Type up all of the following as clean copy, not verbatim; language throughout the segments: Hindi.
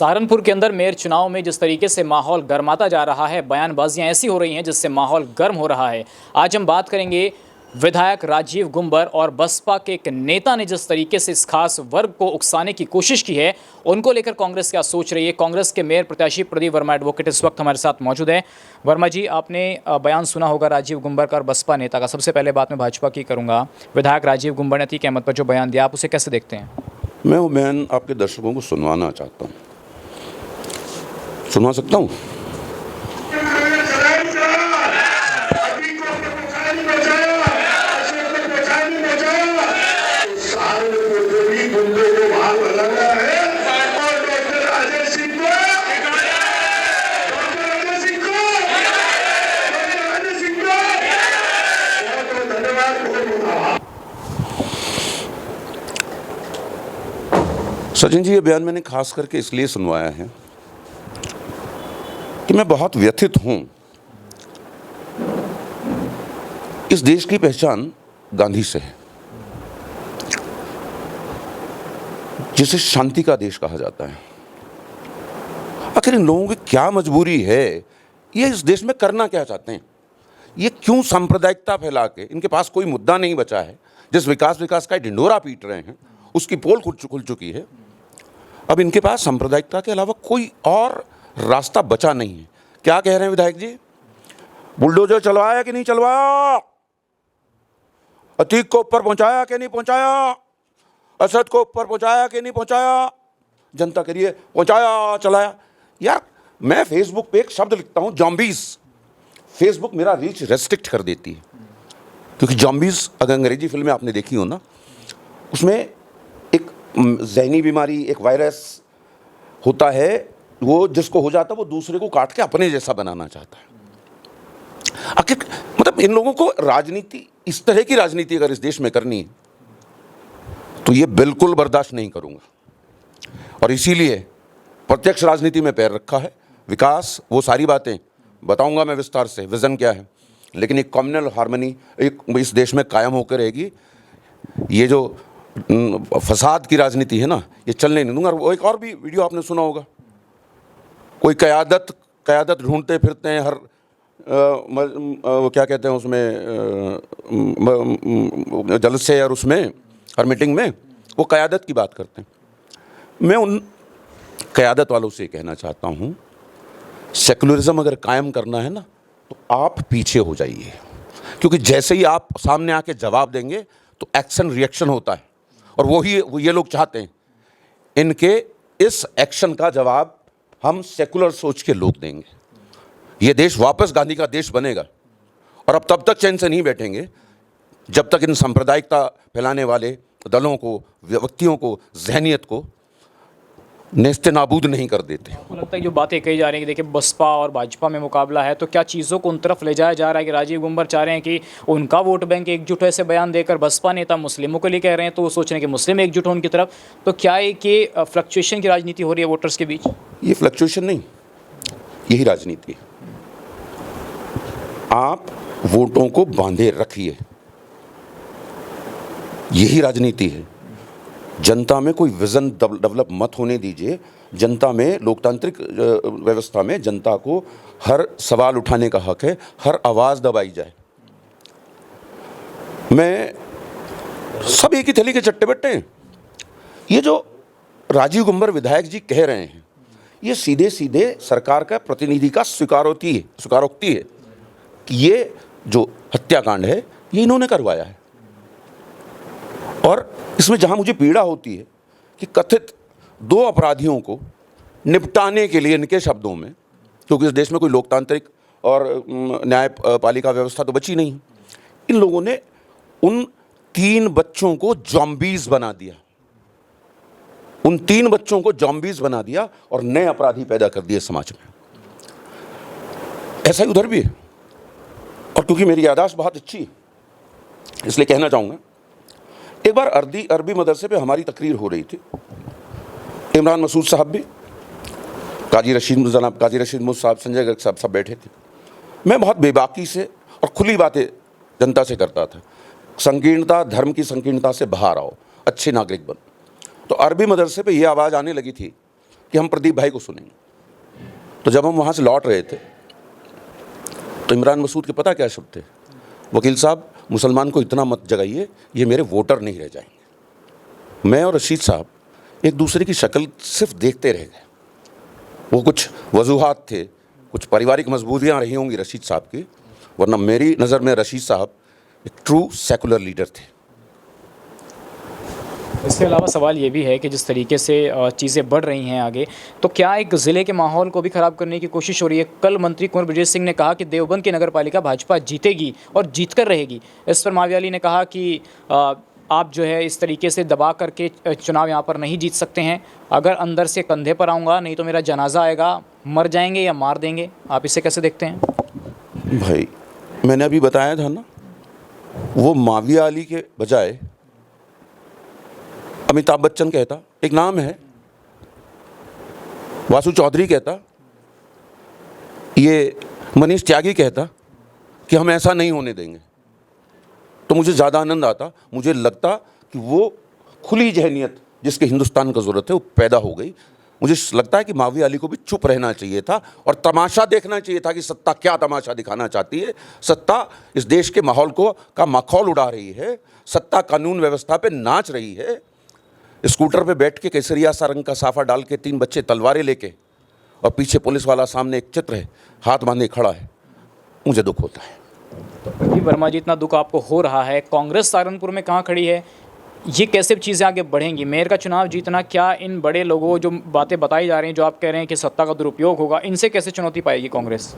सहारनपुर के अंदर मेयर चुनाव में जिस तरीके से माहौल गर्माता जा रहा है, बयानबाजियां ऐसी हो रही हैं जिससे माहौल गर्म हो रहा है। आज हम बात करेंगे विधायक राजीव गुंबर और बसपा के एक नेता ने जिस तरीके से इस खास वर्ग को उकसाने की कोशिश की है, उनको लेकर कांग्रेस क्या सोच रही है। कांग्रेस के मेयर प्रत्याशी प्रदीप वर्मा एडवोकेट इस वक्त हमारे साथ मौजूद हैं। वर्मा जी, आपने बयान सुना होगा राजीव गुंबर का और बसपा नेता का। सबसे पहले बात मैं भाजपा की करूँगा। विधायक राजीव गुंबर ने अतीक अहमद पर जो बयान दिया, आप उसे कैसे देखते हैं? मैं वो बयान आपके दर्शकों को सुनवाना चाहता हूँ। सुनवा सकता हूँ? सचिन जी, ये बयान मैंने खास करके इसलिए सुनवाया है कि मैं बहुत व्यथित हूं। इस देश की पहचान गांधी से है, जिसे शांति का देश कहा जाता है। आखिर इन लोगों की क्या मजबूरी है? ये इस देश में करना क्या चाहते हैं? ये क्यों सांप्रदायिकता फैला के, इनके पास कोई मुद्दा नहीं बचा है। जिस विकास का ढिंडोरा पीट रहे हैं, उसकी पोल खुल चुकी है। अब इनके पास सांप्रदायिकता के अलावा कोई और रास्ता बचा नहीं है। क्या कह रहे हैं विधायक जी? बुलडोजर चलवाया कि नहीं चलवाया? अतीक को ऊपर पहुंचाया कि नहीं पहुंचाया? असद को ऊपर पहुंचाया कि नहीं पहुंचाया? जनता करिए, पहुंचाया, चलाया। यार, मैं फेसबुक पे एक शब्द लिखता हूं, जॉम्बीज। फेसबुक मेरा रीच रेस्ट्रिक्ट कर देती है, क्योंकि जॉम्बीज अगर अंग्रेजी फिल्में आपने देखी हो ना, उसमें एक ज़हनी बीमारी, एक वायरस होता है, वो जिसको हो जाता है वो दूसरे को काट के अपने जैसा बनाना चाहता है। आखिर मतलब इन लोगों को राजनीति, इस तरह की राजनीति अगर इस देश में करनी है तो ये बिल्कुल बर्दाश्त नहीं करूंगा। और इसीलिए प्रत्यक्ष राजनीति में पैर रखा है। विकास, वो सारी बातें बताऊंगा मैं विस्तार से, विजन क्या है, लेकिन एक कम्युनल हार्मनी एक इस देश में कायम होकर रहेगी। ये जो फसाद की राजनीति है ना, ये चलने नहीं दूंगा। वो एक और भी वीडियो आपने सुना होगा, कोई कयादत ढूंढते फिरते हैं हर क्या कहते हैं उसमें, जलसे और उसमें हर मीटिंग में वो कयादत की बात करते हैं। मैं उन कयादत वालों से कहना चाहता हूँ, सेकुलरिज्म अगर कायम करना है ना, तो आप पीछे हो जाइए, क्योंकि जैसे ही आप सामने आके जवाब देंगे तो एक्शन रिएक्शन होता है, और वो ये लोग चाहते हैं। इनके इस एक्शन का जवाब हम सेकुलर सोच के लोग देंगे। ये देश वापस गांधी का देश बनेगा। और अब तब तक चैन से नहीं बैठेंगे जब तक इन सांप्रदायिकता फैलाने वाले दलों को, व्यक्तियों को, जहनियत को नेस्ते नाबूद नहीं कर देते। आपको लगता है जो बातें कही जा रही हैं कि देखिए बसपा और भाजपा में मुकाबला है, तो क्या चीज़ों को उन तरफ ले जाया जा रहा है कि राजीव गुंबर चाह रहे हैं कि उनका वोट बैंक एकजुट ऐसे बयान देकर बसपा नेता मुस्लिमों के लिए कह रहे हैं, तो वो सोच रहे हैं कि मुस्लिम एकजुट हो उनकी तरफ? तो क्या है कि फ्लक्चुएशन की राजनीति हो रही है वोटर्स के बीच? ये फ्लक्चुएशन नहीं, यही राजनीति है। आप वोटों को बांधे रखिए, यही राजनीति है। जनता में कोई विजन डेवलप मत होने दीजिए। जनता में, लोकतांत्रिक व्यवस्था में जनता को हर सवाल उठाने का हक है, हर आवाज़ दबाई जाए। मैं सब एक ही थैली के चट्टे बट्टे हैं। ये जो राजीव गुंबर विधायक जी कह रहे हैं, ये सीधे सीधे सरकार का प्रतिनिधि का स्वीकारोक्ति है कि ये जो हत्याकांड है ये इन्होंने करवाया है। और इसमें जहां मुझे पीड़ा होती है कि कथित दो अपराधियों को निपटाने के लिए, इनके शब्दों में, क्योंकि इस देश में कोई लोकतांत्रिक और न्यायपालिका व्यवस्था तो बची नहीं, इन लोगों ने उन 3 बच्चों को जॉम्बीज बना दिया। उन 3 बच्चों को जॉम्बीज बना दिया और नए अपराधी पैदा कर दिए समाज में। ऐसा ही उधर भी है। और क्योंकि मेरी याददाश्त बहुत अच्छी है, इसलिए कहना चाहूँगा, एक बार अरबी मदरसे पे हमारी तकरीर हो रही थी। इमरान मसूद साहब भी, काजी रशीद मुझ साहब, संजय गर्ग साहब सब बैठे थे। मैं बहुत बेबाकी से और खुली बातें जनता से करता था। संकीर्णता, धर्म की संकीर्णता से बाहर आओ, अच्छे नागरिक बनो। तो अरबी मदरसे पे ये आवाज़ आने लगी थी कि हम प्रदीप भाई को सुनेंगे। तो जब हम वहाँ से लौट रहे थे तो इमरान मसूद के पता क्या शब्द थे? वकील साहब, मुसलमान को इतना मत जगाइए, ये मेरे वोटर नहीं रह जाएंगे। मैं और रशीद साहब एक दूसरे की शक्ल सिर्फ देखते रह गए। वो कुछ वजूहात थे, कुछ पारिवारिक मजबूतियाँ रही होंगी रशीद साहब की, वरना मेरी नज़र में रशीद साहब एक ट्रू सेकुलर लीडर थे। इसके अलावा सवाल ये भी है कि जिस तरीके से चीज़ें बढ़ रही हैं आगे, तो क्या एक ज़िले के माहौल को भी ख़राब करने की कोशिश हो रही है? कल मंत्री कुंवर ब्रजेश सिंह ने कहा कि देवबंद की नगर पालिका भाजपा जीतेगी और जीत कर रहेगी। इस पर माविया अली ने कहा कि आप जो है इस तरीके से दबा करके चुनाव यहाँ पर नहीं जीत सकते हैं। अगर अंदर से कंधे पर आऊँगा, नहीं तो मेरा जनाजा आएगा, मर जाएंगे या मार देंगे। आप इसे कैसे देखते हैं? भाई, मैंने अभी बताया था ना, वो माविया अली के बजाय अमिताभ बच्चन कहता, एक नाम है, वासु चौधरी कहता, ये मनीष त्यागी कहता कि हम ऐसा नहीं होने देंगे, तो मुझे ज़्यादा आनंद आता। मुझे लगता कि वो खुली जहनियत जिसके हिंदुस्तान को ज़रूरत है वो पैदा हो गई। मुझे लगता है कि माविया अली को भी चुप रहना चाहिए था और तमाशा देखना चाहिए था कि सत्ता क्या तमाशा दिखाना चाहती है। सत्ता इस देश के माहौल को का मखौल उड़ा रही है, सत्ता कानून व्यवस्था पे नाच रही है। स्कूटर पे बैठ के केसरिया सा रंग का साफा डाल के 3 बच्चे तलवारें लेके और पीछे पुलिस वाला सामने एक चित्र है, हाथ बांधे खड़ा है, मुझे दुख होता है। तो प्रदीप वर्मा जी, इतना दुख आपको हो रहा है, कांग्रेस सहारनपुर में कहाँ खड़ी है? ये कैसे चीज़ें आगे बढ़ेंगी? मेयर का चुनाव जीतना, क्या इन बड़े लोगों जो बातें बताई जा रही हैं, जो आप कह रहे हैं कि सत्ता का दुरुपयोग होगा, इनसे कैसे चुनौती पाएगी कांग्रेस?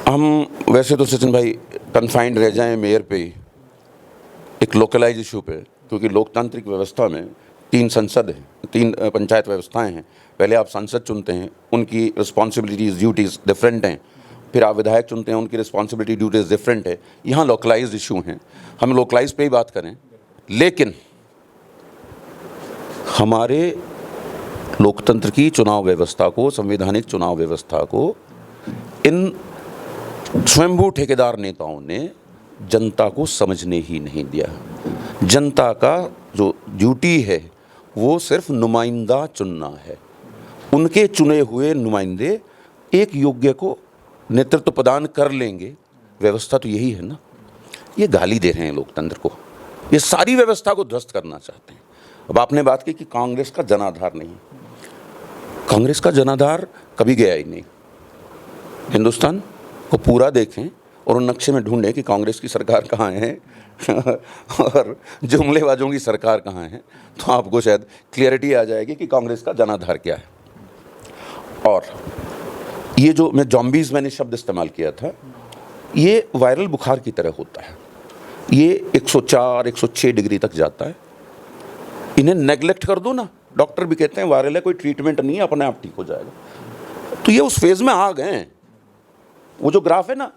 हम वैसे तो सचिन भाई कन्फाइंड रह जाएं मेयर पे ही, एक लोकलाइज इशू पे, क्योंकि लोकतांत्रिक व्यवस्था में 3 संसद हैं, 3 पंचायत व्यवस्थाएं हैं। पहले आप सांसद चुनते हैं, उनकी रिस्पॉन्सिबिलिटीज़ ड्यूटीज़ डिफरेंट हैं, फिर आप विधायक चुनते हैं, उनकी रिस्पॉन्सिबिलिटी ड्यूटीज़ डिफरेंट है। यहाँ लोकलाइज इशू हैं, हम लोकलाइज पे ही बात करें। लेकिन हमारे लोकतंत्र की चुनाव व्यवस्था को, संवैधानिक चुनाव व्यवस्था को इन स्वयंभू ठेकेदार नेताओं ने जनता को समझने ही नहीं दिया। जनता का जो ड्यूटी है वो सिर्फ नुमाइंदा चुनना है। उनके चुने हुए नुमाइंदे एक योग्य को नेतृत्व प्रदान कर लेंगे। व्यवस्था तो यही है ना। ये गाली दे रहे हैं लोकतंत्र को, ये सारी व्यवस्था को ध्वस्त करना चाहते हैं। अब आपने बात की कि कांग्रेस का जनाधार नहीं, कांग्रेस का जनाधार कभी गया ही नहीं। हिंदुस्तान को पूरा देखें और उन नक्शे में ढूंढें कि कांग्रेस की सरकार कहाँ है और जुमलेबाजों की सरकार कहाँ है, तो आपको शायद क्लियरिटी आ जाएगी कि कांग्रेस का जनाधार क्या है। और ये जो मैंने शब्द इस्तेमाल किया था, ये वायरल बुखार की तरह होता है। ये 104-106 डिग्री तक जाता है। इन्हें नेगलेक्ट कर दो ना, डॉक्टर भी कहते हैं वायरल है, कोई ट्रीटमेंट नहीं है, अपने आप ठीक हो जाएगा। तो ये उस फेज में आ गए हैं। वो जो ग्राफ है ना,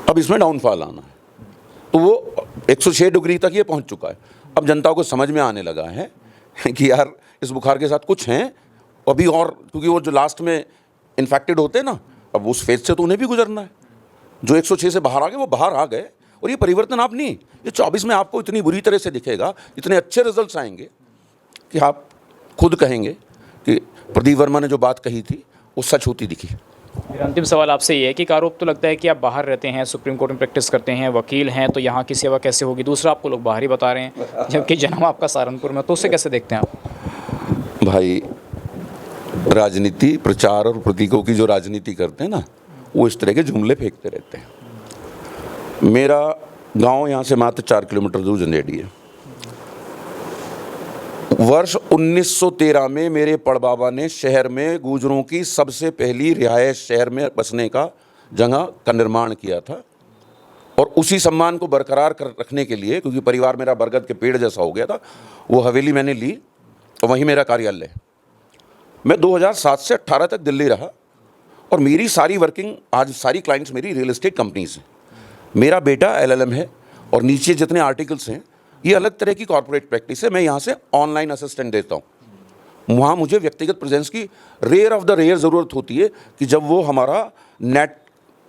अब इसमें डाउनफॉल आना है। तो वो 106 डिग्री तक ये पहुंच चुका है। अब जनता को समझ में आने लगा है कि यार इस बुखार के साथ कुछ हैं अभी और, क्योंकि वो जो लास्ट में इन्फेक्टेड होते हैं ना, अब उस फेज से तो उन्हें भी गुजरना है। जो 106 से बाहर आ गए वो बाहर आ गए। और ये परिवर्तन आप नहीं, ये 24 में आपको इतनी बुरी तरह से दिखेगा, इतने अच्छे रिजल्ट्स आएंगे कि आप खुद कहेंगे कि प्रदीप वर्मा ने जो बात कही थी वो सच होती दिखी। मेरा अंतिम सवाल आपसे ये है कि एक आरोप तो लगता है कि आप बाहर रहते हैं, सुप्रीम कोर्ट में प्रैक्टिस करते हैं, वकील हैं, तो यहाँ की सेवा कैसे होगी? दूसरा, आपको लोग बाहर ही बता रहे हैं, जबकि जन्म आपका सहारनपुर में, तो उसे कैसे देखते हैं आप? भाई, राजनीति, प्रचार और प्रतीकों की जो राजनीति करते हैं ना, वो इस तरह के जुमले फेंकते रहते हैं। मेरा गांव यहाँ से मात्र 4 किलोमीटर दूर जंदेड़ी है। वर्ष 1913 में मेरे पड़बाबा ने शहर में गुजरों की सबसे पहली रिहायश शहर में बसने का जगह का निर्माण किया था। और उसी सम्मान को बरकरार कर रखने के लिए, क्योंकि परिवार मेरा बरगद के पेड़ जैसा हो गया था, वो हवेली मैंने ली और वहीं मेरा कार्यालय है। मैं 2007 से 18 तक दिल्ली रहा और मेरी सारी वर्किंग, आज सारी क्लाइंट्स मेरी रियल एस्टेट कंपनीज हैं। मेरा बेटा LLM है और नीचे जितने आर्टिकल्स हैं ये अलग तरह की कॉर्पोरेट प्रैक्टिस है। मैं यहाँ से ऑनलाइन असिस्टेंट देता हूँ। वहाँ मुझे व्यक्तिगत प्रेजेंस की रेयर ऑफ द रेयर ज़रूरत होती है कि जब वो हमारा नेट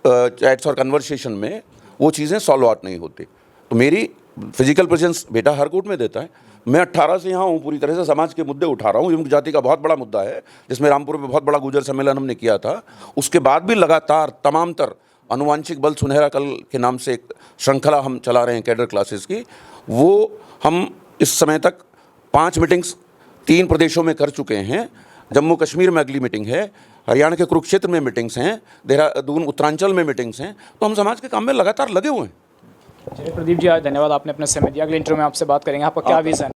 चैट्स और कन्वर्सेशन में वो चीज़ें सॉल्व आउट नहीं होती। तो मेरी फिजिकल प्रेजेंस बेटा हर कोर्ट में देता है। मैं 18 से यहाँ हूँ, पूरी तरह से समाज के मुद्दे उठा रहा हूँ। युग जाति का बहुत बड़ा मुद्दा है, जिसमें रामपुर में बहुत बड़ा गुर्जर सम्मेलन हमने किया था। उसके बाद भी लगातार तमामतर अनुवांशिक बल सुनहरा कल के नाम से एक श्रृंखला हम चला रहे हैं कैडर क्लासेस की। वो हम इस समय तक 5 मीटिंग्स 3 प्रदेशों में कर चुके हैं। जम्मू कश्मीर में अगली मीटिंग है, हरियाणा के कुरुक्षेत्र में मीटिंग्स हैं, देहरादून उत्तरांचल में मीटिंग्स हैं। तो हम समाज के काम में लगातार लगे हुए हैं। चलिए प्रदीप जी, आज धन्यवाद, आपने अपना समय दिया। अगले इंटरव्यू में आपसे बात करेंगे। आपका क्या विजन